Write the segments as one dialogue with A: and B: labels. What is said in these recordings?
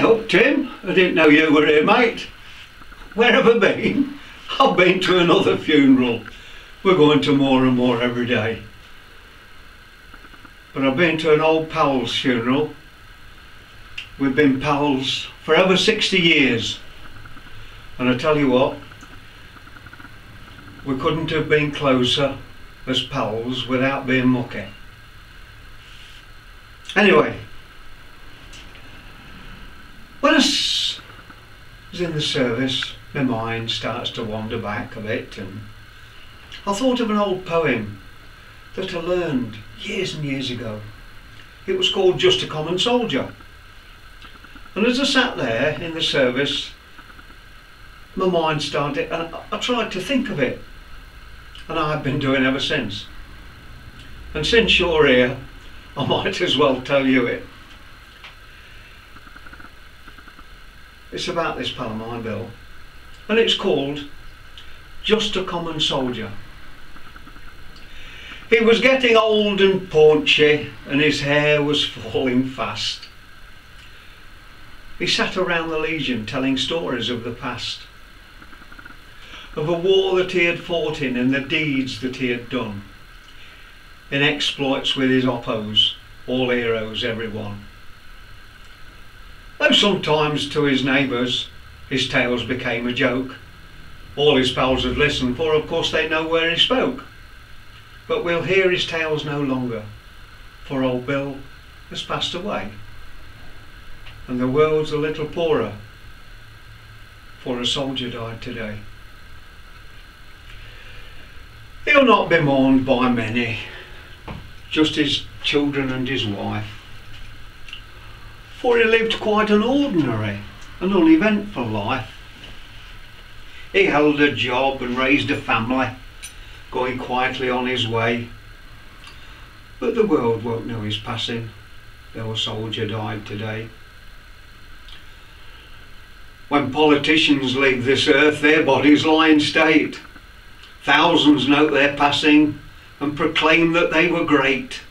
A: up, Tim. I didn't know you were here, mate. Where have I been? I've been to another funeral. We're going to more and more every day. But I've been to an old pal's funeral. We've been pals for over 60 years. And I tell you what, we couldn't have been closer as pals without being mucky. Anyway, when I was in the service, my mind starts to wander back a bit, and I thought of an old poem that I learned years and years ago. It was called Just a Common Soldier. And as I sat there in the service, my mind started, and I tried to think of it, and I've been doing ever since. And since you're here, I might as well tell you it. It's about this pal of mine, Bill, and it's called Just a Common Soldier. He was getting old and paunchy, and his hair was falling fast. He sat around the Legion telling stories of the past, of a war that he had fought in and the deeds that he had done, in exploits with his oppos, all heroes, everyone. Though sometimes to his neighbours his tales became a joke, all his pals would listen, for of course they know where he spoke. But we'll hear his tales no longer, for old Bill has passed away, and the world's a little poorer, for a soldier died today. He'll not be mourned by many, just his children and his wife, for he lived quite an ordinary and uneventful life. He held a job and raised a family, going quietly on his way. But the world won't know his passing, though a soldier died today. When politicians leave this earth, their bodies lie in state. Thousands note their passing and proclaim that they were great.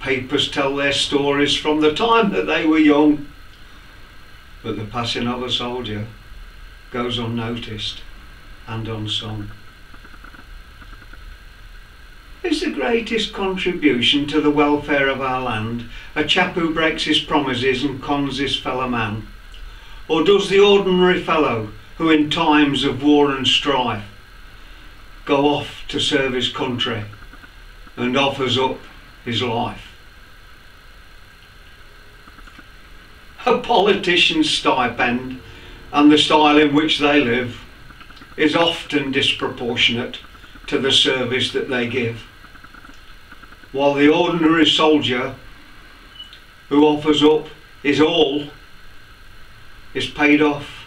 A: Papers tell their stories from the time that they were young. But the passing of a soldier goes unnoticed and unsung. Is the greatest contribution to the welfare of our land a chap who breaks his promises and cons his fellow man? Or does the ordinary fellow who in times of war and strife go off to serve his country and offers up his life? A politician's stipend and the style in which they live is often disproportionate to the service that they give, while the ordinary soldier who offers up his all is paid off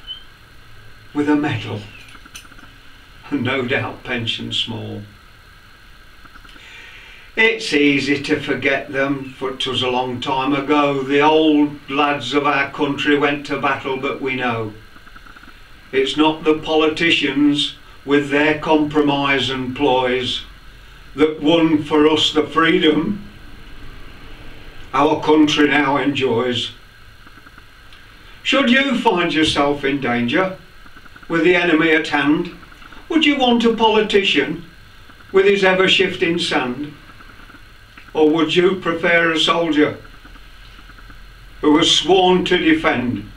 A: with a medal and no doubt pension small. It's easy to forget them, for 'twas a long time ago the old lads of our country went to battle, but we know it's not the politicians with their compromise and ploys that won for us the freedom our country now enjoys. Should you find yourself in danger with the enemy at hand, would you want a politician with his ever-shifting sand? Or would you prefer a soldier who was sworn to defend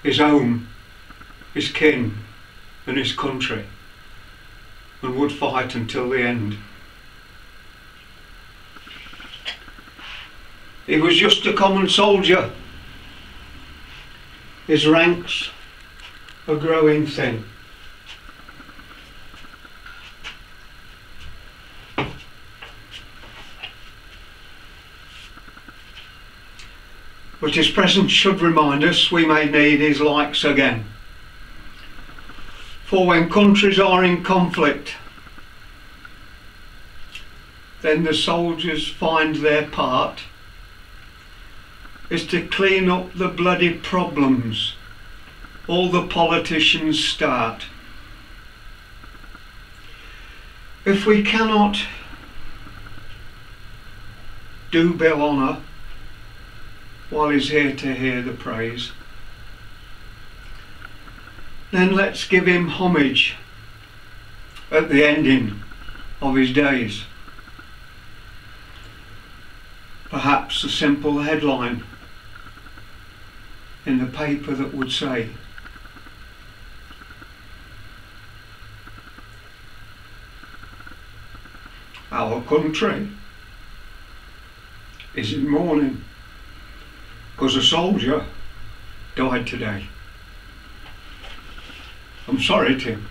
A: his home, his kin and his country, and would fight until the end? He was just a common soldier. His ranks are growing thin. But his presence should remind us we may need his likes again. For when countries are in conflict, then the soldiers find their part is to clean up the bloody problems all the politicians start. If we cannot do Bill honour, while he's here to hear the praise. Then let's give him homage at the ending of his days. Perhaps a simple headline in the paper that would say, "Our country is in mourning because a soldier died today." I'm sorry, Tim.